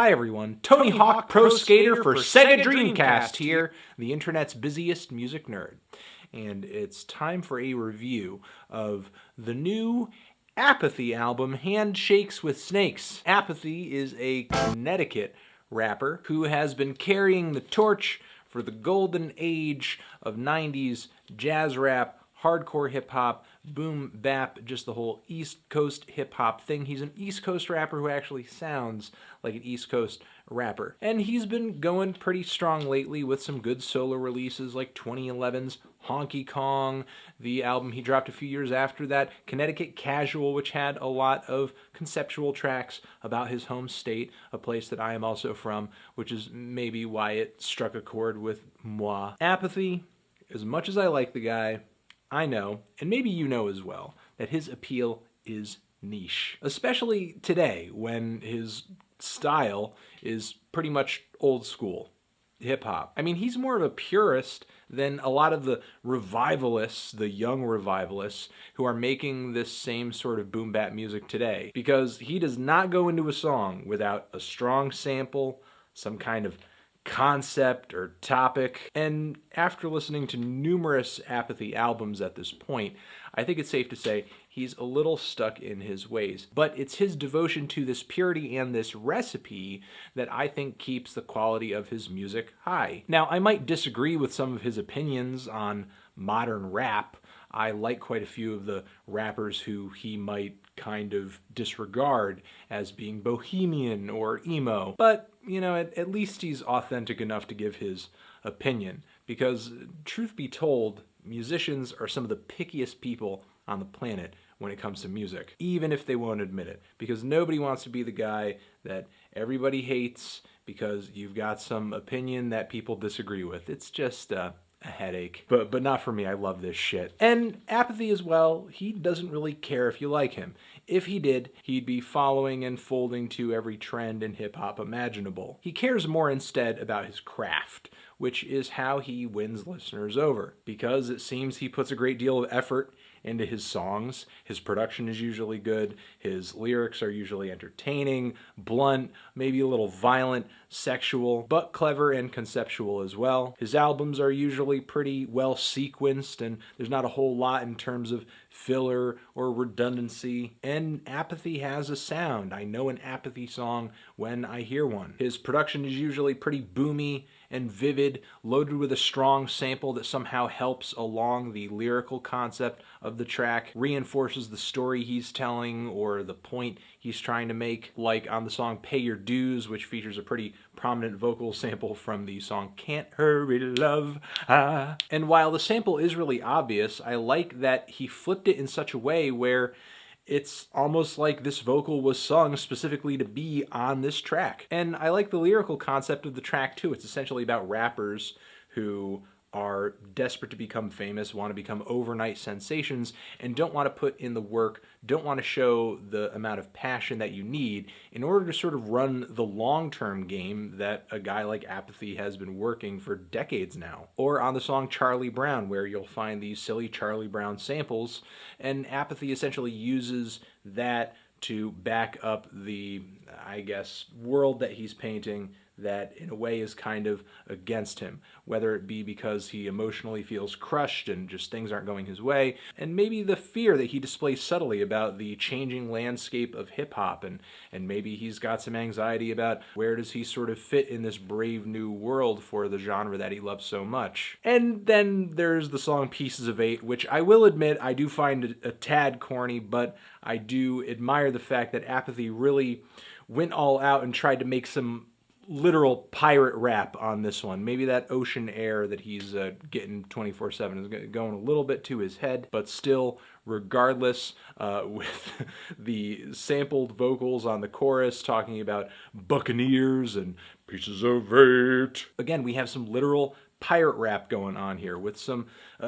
Hi everyone, Tony Hawk Pro Skater for Sega Dreamcast here, the internet's busiest music nerd. And it's time for a review of the new Apathy album, Handshakes with Snakes. Apathy is a Connecticut rapper who has been carrying the torch for the golden age of 90s jazz rap, hardcore hip-hop, boom bap, just the whole East Coast hip-hop thing. He's an East Coast rapper who actually sounds like an East Coast rapper. And he's been going pretty strong lately with some good solo releases like 2011's Honky Kong, the album he dropped a few years after that, Connecticut Casual, which had a lot of conceptual tracks about his home state, a place that I am also from, which is maybe why it struck a chord with moi. Apathy, as much as I like the guy, I know, and maybe you know as well, that his appeal is niche. Especially today, when his style is pretty much old school hip-hop. I mean, he's more of a purist than a lot of the revivalists, the young revivalists, who are making this same sort of boom bap music today. Because he does not go into a song without a strong sample, some kind of concept or topic. And after listening to numerous Apathy albums at this point, I think it's safe to say he's a little stuck in his ways. But it's his devotion to this purity and this recipe that I think keeps the quality of his music high. Now, I might disagree with some of his opinions on modern rap. I like quite a few of the rappers who he might kind of disregard as being bohemian or emo. But, you know, at least he's authentic enough to give his opinion. Because, truth be told, musicians are some of the pickiest people on the planet when it comes to music, even if they won't admit it. Because nobody wants to be the guy that everybody hates because you've got some opinion that people disagree with. It's just a headache. But not for me. I love this shit. And Apathy as well, he doesn't really care if you like him. If he did, he'd be following and folding to every trend in hip-hop imaginable. He cares more instead about his craft, which is how he wins listeners over. Because it seems he puts a great deal of effort into his songs. His production is usually good. His lyrics are usually entertaining, blunt, maybe a little violent, sexual, but clever and conceptual as well. His albums are usually pretty well sequenced, and there's not a whole lot in terms of filler or redundancy. And Apathy has a sound. I know an Apathy song when I hear one. His production is usually pretty boomy and vivid, loaded with a strong sample that somehow helps along the lyrical concept of the track, reinforces the story he's telling or the point he's trying to make, like on the song Pay Your Dues, which features a pretty prominent vocal sample from the song Can't Hurry Love. And while the sample is really obvious, I like that he flipped it in such a way where it's almost like this vocal was sung specifically to be on this track. And I like the lyrical concept of the track too. It's essentially about rappers who are desperate to become famous, want to become overnight sensations, and don't want to put in the work, don't want to show the amount of passion that you need in order to sort of run the long-term game that a guy like Apathy has been working for decades now. Or on the song Charlie Brown, where you'll find these silly Charlie Brown samples, and Apathy essentially uses that to back up the, I guess, world that he's painting that in a way is kind of against him, whether it be because he emotionally feels crushed and just things aren't going his way, and maybe the fear that he displays subtly about the changing landscape of hip-hop, and maybe he's got some anxiety about where does he sort of fit in this brave new world for the genre that he loves so much. And then there's the song Pieces of Eight, which I will admit I do find a tad corny, but I do admire the fact that Apathy really went all out and tried to make some literal pirate rap on this one. Maybe that ocean air that he's getting 24/7 is going a little bit to his head, but still, regardless, with the sampled vocals on the chorus talking about buccaneers and pieces of eight. Again, we have some literal pirate rap going on here with some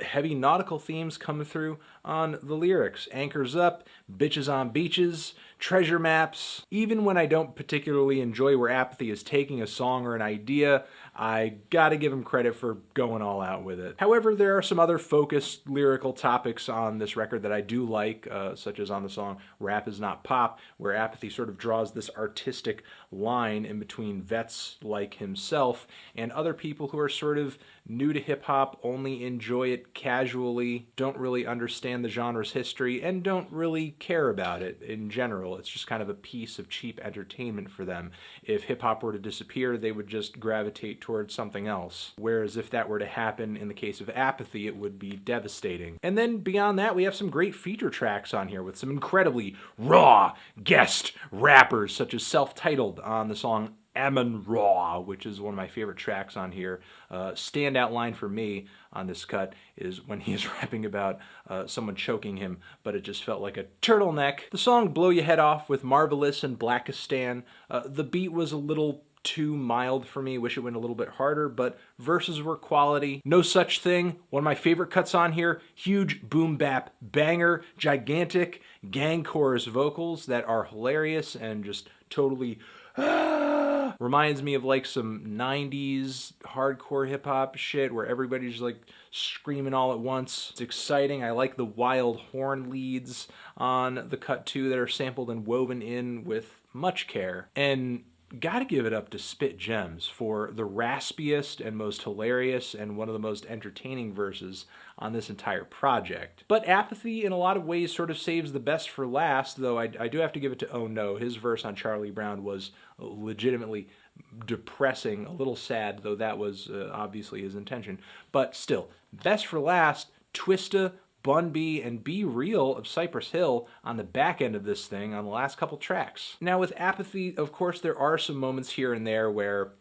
heavy nautical themes coming through on the lyrics. Anchors up, bitches on beaches, treasure maps. Even when I don't particularly enjoy where Apathy is taking a song or an idea, I gotta give him credit for going all out with it. However, there are some other focused lyrical topics on this record that I do like, such as on the song Rap Is Not Pop, where Apathy sort of draws this artistic line in between vets like himself and other people who are sort of new to hip-hop, only enjoy it casually, don't really understand the genre's history, and don't really care about it in general. It's just kind of a piece of cheap entertainment for them. If hip-hop were to disappear, they would just gravitate towards something else. Whereas if that were to happen in the case of Apathy, it would be devastating. And then beyond that, we have some great feature tracks on here with some incredibly raw guest rappers, such as Self-Titled on the song AMON Raw, which is one of my favorite tracks on here. Standout line for me on this cut is when he is rapping about someone choking him, but it just felt like a turtleneck. The song Blow Your Head Off with Marvelous and Blackistan. The beat was a little too mild for me. Wish it went a little bit harder, but verses were quality. No Such Thing, one of my favorite cuts on here. Huge boom bap banger, gigantic gang chorus vocals that are hilarious and just totally reminds me of like some 90s hardcore hip-hop shit where everybody's like screaming all at once. It's exciting. I like the wild horn leads on the cut too that are sampled and woven in with much care. And gotta give it up to Spit Gems for the raspiest and most hilarious and one of the most entertaining verses on this entire project. But Apathy in a lot of ways sort of saves the best for last, though I do have to give it to Oh No. His verse on Charlie Brown was legitimately depressing, a little sad, though that was obviously his intention. But still, best for last, Twista, Bun B, and Be Real of Cypress Hill on the back end of this thing on the last couple tracks. Now with Apathy, of course, there are some moments here and there where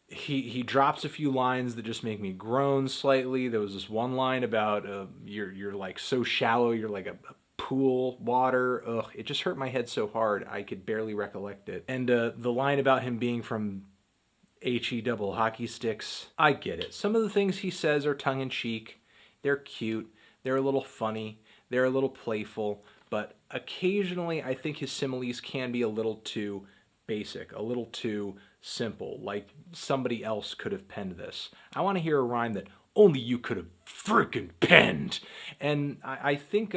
he drops a few lines that just make me groan slightly. There was this one line about you're like so shallow, you're like a pool water. Ugh, it just hurt my head so hard I could barely recollect it. And the line about him being from HE double hockey sticks, I get it. Some of the things he says are tongue-in-cheek, they're cute, they're a little funny, they're a little playful, but occasionally I think his similes can be a little too basic, a little too simple, like somebody else could have penned this. I want to hear a rhyme that only you could have freaking penned. And I think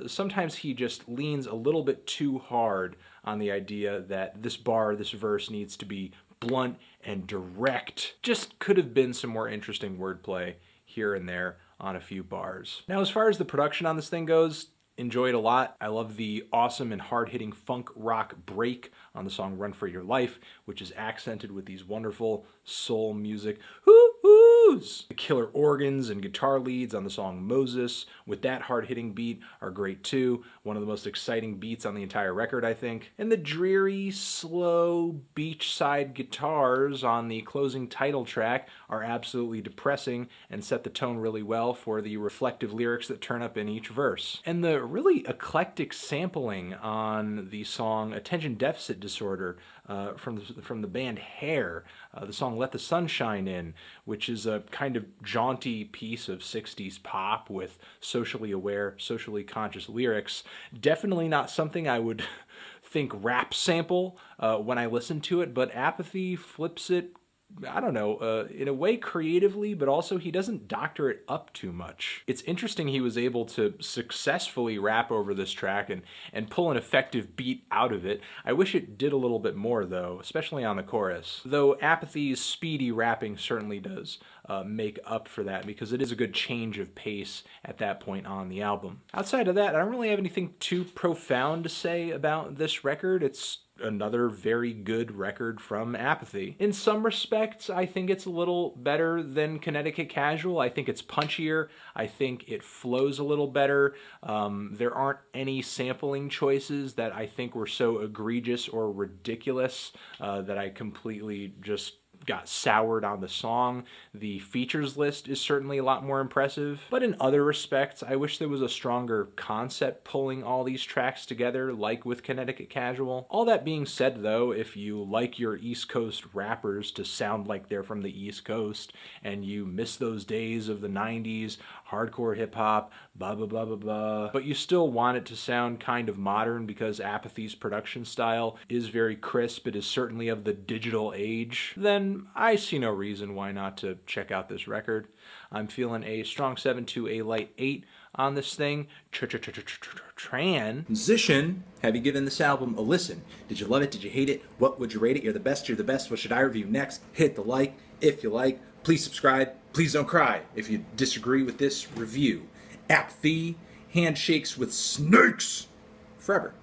sometimes he just leans a little bit too hard on the idea that this bar, this verse needs to be blunt and direct. Just could have been some more interesting wordplay here and there on a few bars. Now, as far as the production on this thing goes, enjoy it a lot. I love the awesome and hard-hitting funk rock break on the song Run For Your Life, which is accented with these wonderful soul music. Hoo-hoos! The killer organs and guitar leads on the song Moses with that hard-hitting beat are great too. One of the most exciting beats on the entire record, I think. And the dreary, slow, beachside guitars on the closing title track are absolutely depressing and set the tone really well for the reflective lyrics that turn up in each verse. And the really eclectic sampling on the song Attention Deficit Disorder from the band Hair, the song Let the Sun Shine In, which is a kind of jaunty piece of 60s pop with socially aware, socially conscious lyrics. Definitely not something I would think rap sample when I listen to it, but Apathy flips it, I don't know, in a way creatively, but also he doesn't doctor it up too much. It's interesting he was able to successfully rap over this track and pull an effective beat out of it. I wish it did a little bit more though, especially on the chorus. Though Apathy's speedy rapping certainly does make up for that because it is a good change of pace at that point on the album. Outside of that, I don't really have anything too profound to say about this record. It's another very good record from Apathy. In some respects, I think it's a little better than Connecticut Casual. I think it's punchier. I think it flows a little better. There aren't any sampling choices that I think were so egregious or ridiculous that I completely just got soured on the song. The features list is certainly a lot more impressive, but in other respects, I wish there was a stronger concept pulling all these tracks together, like with Connecticut Casual. All that being said though, if you like your East Coast rappers to sound like they're from the East Coast, and you miss those days of the 90s, hardcore hip-hop, blah blah blah blah blah, but you still want it to sound kind of modern because Apathy's production style is very crisp, it is certainly of the digital age, then I see no reason why not to check out this record. I'm feeling a strong 7 to a light 8 on this thing. Transition. Have you given this album a listen? Did you love it? Did you hate it? What would you rate it? You're the best. You're the best. What should I review next? Hit the like if you like. Please subscribe. Please don't cry if you disagree with this review. Apathy, Handshakes with Snakes. Forever.